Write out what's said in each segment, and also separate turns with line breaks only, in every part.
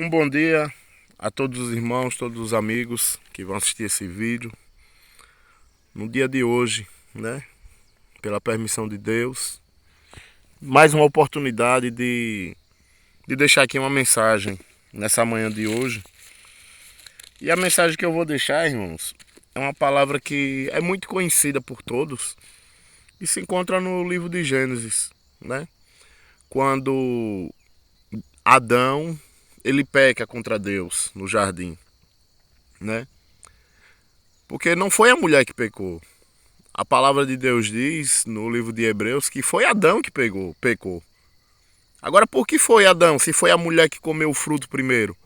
Um bom dia a todos os irmãos, todos os amigos que vão assistir esse vídeo. No dia de hoje, né? Pela permissão de Deus, mais uma oportunidade de deixar aqui uma mensagem nessa manhã de hoje. E a mensagem que eu vou deixar, irmãos, é uma palavra que é muito conhecida por todos e se encontra no livro de Gênesis, né? Quando Adão ele peca contra Deus no jardim, né? Porque não foi a mulher que pecou. A palavra de Deus diz no livro de Hebreus que foi Adão que pecou. Agora, por que foi Adão, se foi a mulher que comeu o fruto primeiro?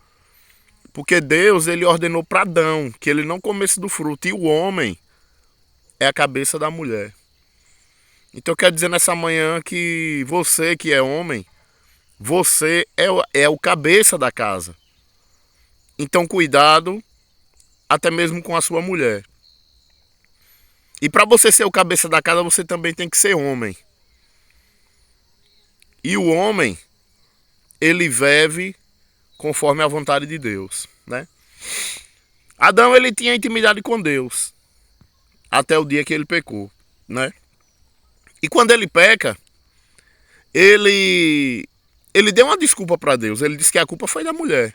Porque Deus ele ordenou para Adão que ele não comesse do fruto, e o homem é a cabeça da mulher. Então eu quero dizer nessa manhã que você que é homem, você é o cabeça da casa. Então cuidado até mesmo com a sua mulher. E para você ser o cabeça da casa, você também tem que ser homem. E o homem, ele vive conforme a vontade de Deus, né? Adão, ele tinha intimidade com Deus até o dia que ele pecou, né? E quando ele peca, ele deu uma desculpa para Deus. Ele disse que a culpa foi da mulher.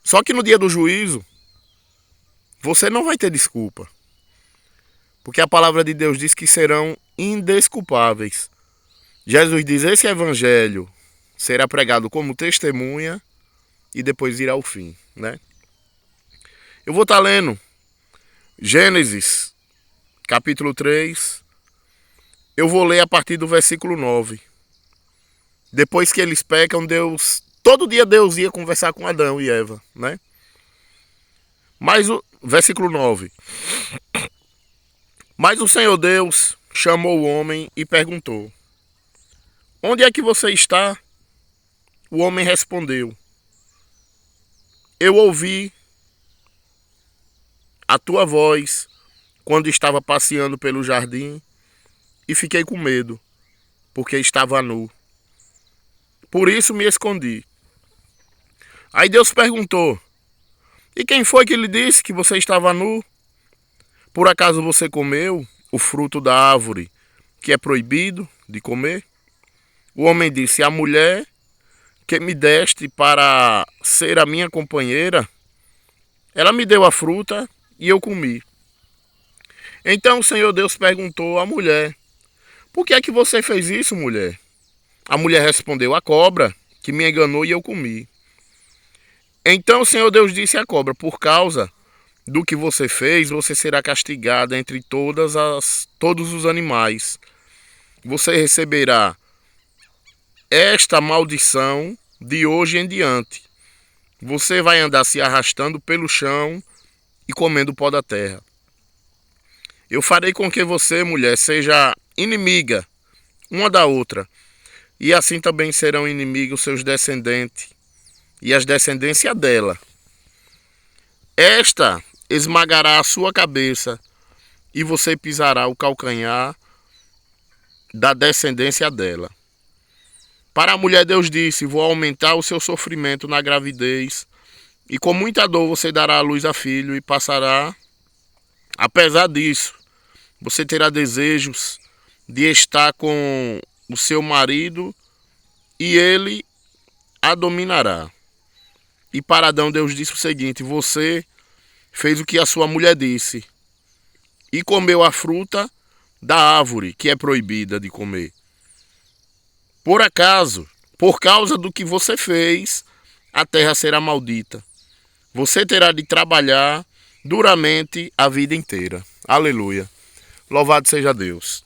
Só que no dia do juízo, você não vai ter desculpa. Porque a palavra de Deus diz que serão indesculpáveis. Jesus diz: esse evangelho será pregado como testemunha e depois irá ao fim, né? Eu vou estar lendo Gênesis, capítulo 3. Eu vou ler a partir do versículo 9. Depois que eles pecam, todo dia Deus ia conversar com Adão e Eva, né? Mas o versículo 9. Mas o Senhor Deus chamou o homem e perguntou: onde é que você está? O homem respondeu: eu ouvi a tua voz quando estava passeando pelo jardim e fiquei com medo, porque estava nu. Por isso me escondi. Aí Deus perguntou: e quem foi que lhe disse que você estava nu? Por acaso você comeu o fruto da árvore que é proibido de comer? O homem disse: a mulher que me deste para ser a minha companheira, ela me deu a fruta e eu comi. Então o Senhor Deus perguntou à mulher: por que é que você fez isso, mulher? A mulher respondeu: a cobra que me enganou e eu comi. Então o Senhor Deus disse à cobra: por causa do que você fez, você será castigada entre todos os animais. Você receberá esta maldição de hoje em diante. Você vai andar se arrastando pelo chão e comendo pó da terra. Eu farei com que você, mulher, seja inimiga uma da outra, e assim também serão inimigos os seus descendentes e as descendências dela. Esta esmagará a sua cabeça e você pisará o calcanhar da descendência dela. Para a mulher Deus disse: vou aumentar o seu sofrimento na gravidez e com muita dor você dará à luz a filho e passará. Apesar disso, você terá desejos de estar com o seu marido e ele a dominará. E para Adão Deus disse o seguinte: você fez o que a sua mulher disse e comeu a fruta da árvore que é proibida de comer. Por causa do que você fez, a terra será maldita. Você terá de trabalhar duramente a vida inteira. Aleluia. Louvado seja Deus.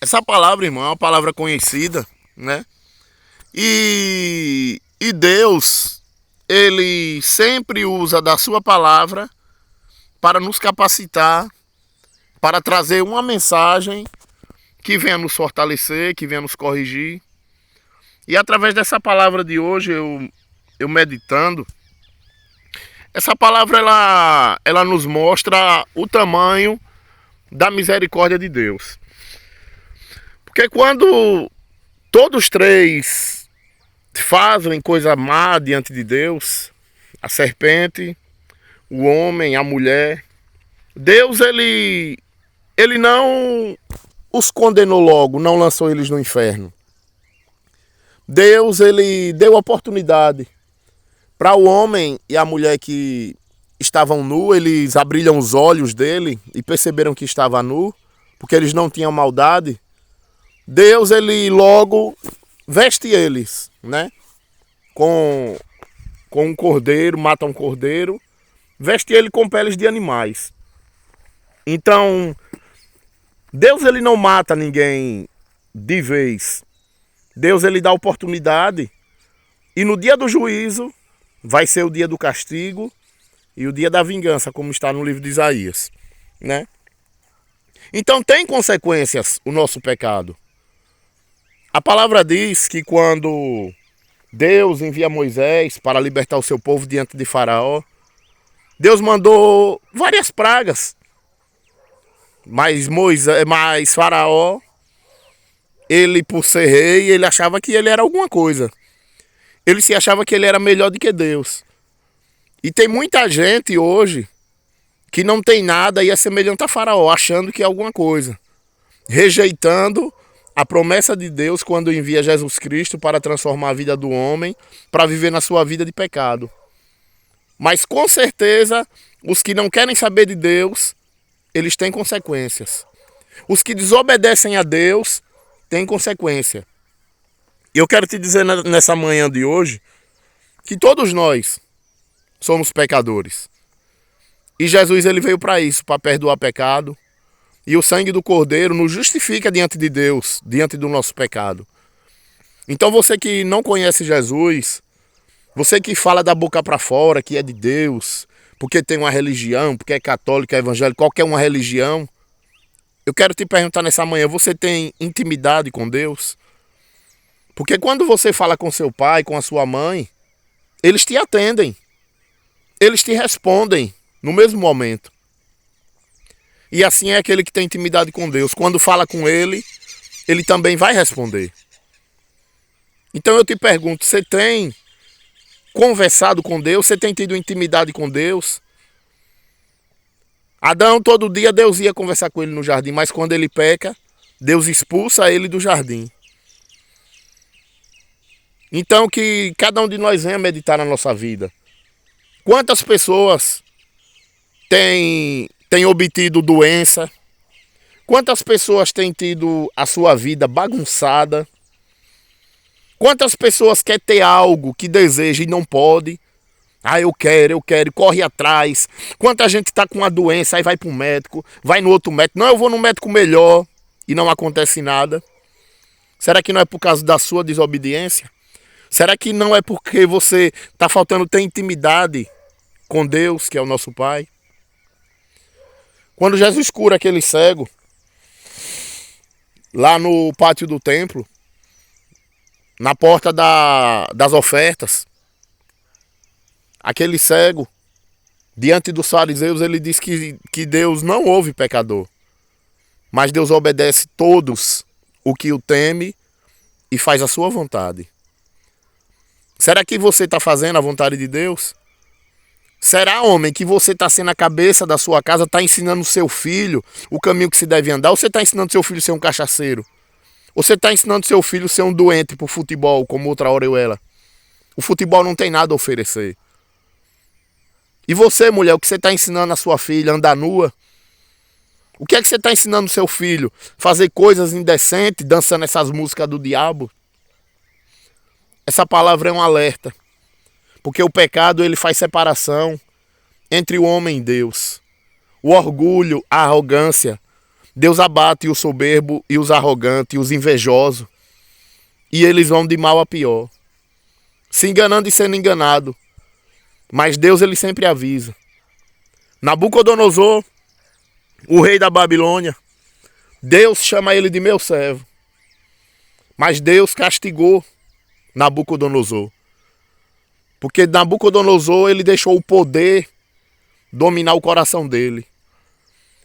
Essa palavra, irmão, é uma palavra conhecida, né? E Deus, ele sempre usa da sua palavra para nos capacitar, para trazer uma mensagem que venha nos fortalecer, que venha nos corrigir. E através dessa palavra de hoje, eu meditando, essa palavra ela nos mostra o tamanho da misericórdia de Deus. Porque quando todos três fazem coisa má diante de Deus, a serpente, o homem, a mulher, Deus ele não os condenou logo, não lançou eles no inferno. Deus ele deu oportunidade para o homem e a mulher que estavam nus, eles abriram os olhos dele e perceberam que estava nu, porque eles não tinham maldade. Deus ele logo veste eles, né? Com um cordeiro, mata um cordeiro, veste ele com peles de animais. Então, Deus ele não mata ninguém de vez. Deus ele dá oportunidade e no dia do juízo vai ser o dia do castigo e o dia da vingança, como está no livro de Isaías, né? Então tem consequências o nosso pecado. A palavra diz que quando Deus envia Moisés para libertar o seu povo diante de Faraó, Deus mandou várias pragas. Mas Faraó, ele por ser rei, ele achava que ele era alguma coisa. Ele se achava que ele era melhor do que Deus. E tem muita gente hoje que não tem nada e é semelhante a Faraó, achando que é alguma coisa. Rejeitando a promessa de Deus quando envia Jesus Cristo para transformar a vida do homem, para viver na sua vida de pecado. Mas com certeza, os que não querem saber de Deus, eles têm consequências. Os que desobedecem a Deus têm consequência. E eu quero te dizer nessa manhã de hoje que todos nós somos pecadores. E Jesus ele veio para isso, para perdoar pecado. E o sangue do Cordeiro nos justifica diante de Deus, diante do nosso pecado. Então você que não conhece Jesus, você que fala da boca para fora que é de Deus, porque tem uma religião, porque é católico, é evangélico, qualquer uma religião, eu quero te perguntar nessa manhã, você tem intimidade com Deus? Porque quando você fala com seu pai, com a sua mãe, eles te atendem, eles te respondem no mesmo momento. E assim é aquele que tem intimidade com Deus. Quando fala com ele, ele também vai responder. Então eu te pergunto, você tem conversado com Deus? Você tem tido intimidade com Deus? Adão, todo dia Deus ia conversar com ele no jardim, mas quando ele peca, Deus expulsa ele do jardim. Então que cada um de nós venha meditar na nossa vida. Quantas pessoas têm obtido doença? Quantas pessoas têm tido a sua vida bagunçada? Quantas pessoas querem ter algo que deseja e não pode? Ah, eu quero, corre atrás. Quanta gente está com uma doença, aí vai para um médico, vai no outro médico. Não, eu vou no médico melhor e não acontece nada. Será que não é por causa da sua desobediência? Será que não é porque você está faltando ter intimidade com Deus, que é o nosso Pai? Quando Jesus cura aquele cego, lá no pátio do templo, na porta das ofertas, aquele cego, diante dos fariseus, ele diz que Deus não ouve pecador, mas Deus obedece todos o que o teme e faz a sua vontade. Será que você está fazendo a vontade de Deus? Será, homem, que você está sendo a cabeça da sua casa, está ensinando o seu filho o caminho que se deve andar? Ou você está ensinando seu filho a ser um cachaceiro? Ou você está ensinando seu filho a ser um doente por futebol, como outra hora eu era? O futebol não tem nada a oferecer. E você, mulher, o que você está ensinando a sua filha? Andar nua? O que é que você está ensinando seu filho? Fazer coisas indecentes, dançando essas músicas do diabo? Essa palavra é um alerta. Porque o pecado ele faz separação entre o homem e Deus. O orgulho, a arrogância. Deus abate o soberbo e os arrogantes, e os invejosos. E eles vão de mal a pior. Se enganando e sendo enganado. Mas Deus ele sempre avisa. Nabucodonosor, o rei da Babilônia, Deus chama ele de meu servo. Mas Deus castigou Nabucodonosor. Porque Nabucodonosor ele deixou o poder dominar o coração dele.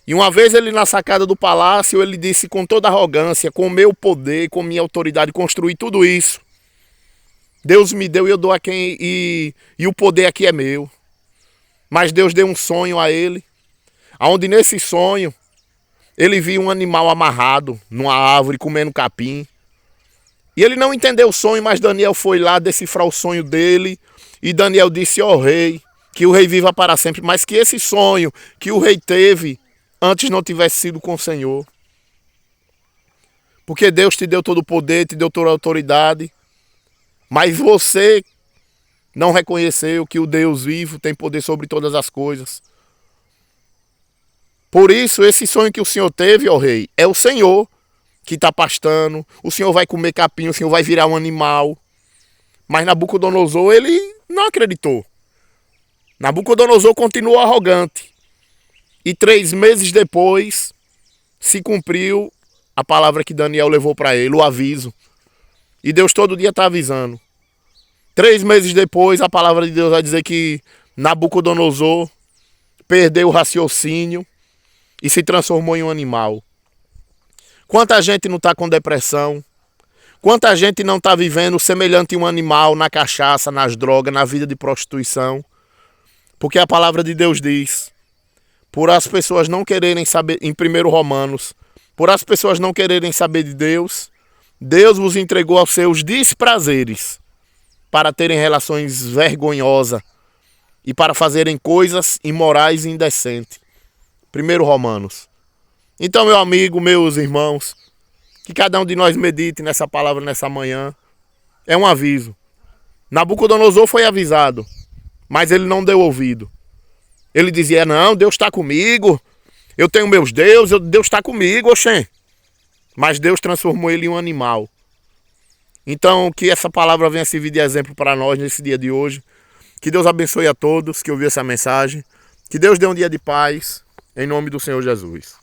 E uma vez ele na sacada do palácio, ele disse com toda arrogância, com meu poder, com minha autoridade, construí tudo isso. Deus me deu e eu dou a quem... E o poder aqui é meu. Mas Deus deu um sonho a ele, onde nesse sonho ele viu um animal amarrado numa árvore comendo capim. E ele não entendeu o sonho, mas Daniel foi lá decifrar o sonho dele. E Daniel disse: ó rei, que o rei viva para sempre, mas que esse sonho que o rei teve antes não tivesse sido com o Senhor. Porque Deus te deu todo o poder, te deu toda a autoridade, mas você não reconheceu que o Deus vivo tem poder sobre todas as coisas. Por isso, esse sonho que o Senhor teve, ó rei, é o Senhor que está pastando. O Senhor vai comer capim, o Senhor vai virar um animal. Mas Nabucodonosor, ele não acreditou. Nabucodonosor continuou arrogante. E 3 meses depois, se cumpriu a palavra que Daniel levou para ele, o aviso. E Deus todo dia está avisando. 3 meses depois, a palavra de Deus vai dizer que Nabucodonosor perdeu o raciocínio e se transformou em um animal. Quanta gente não está com depressão? Quanta gente não está vivendo semelhante a um animal na cachaça, nas drogas, na vida de prostituição? Porque a palavra de Deus diz, por as pessoas não quererem saber, em 1 Romanos, por as pessoas não quererem saber de Deus, Deus vos entregou aos seus desprazeres para terem relações vergonhosas e para fazerem coisas imorais e indecentes. 1 Romanos. Então, meu amigo, meus irmãos, que cada um de nós medite nessa palavra nessa manhã. É um aviso. Nabucodonosor foi avisado, mas ele não deu ouvido. Ele dizia: não, Deus está comigo, eu tenho meus deuses, Deus está comigo, oxê. Mas Deus transformou ele em um animal. Então, que essa palavra venha servir de exemplo para nós nesse dia de hoje. Que Deus abençoe a todos que ouviram essa mensagem. Que Deus dê um dia de paz, em nome do Senhor Jesus.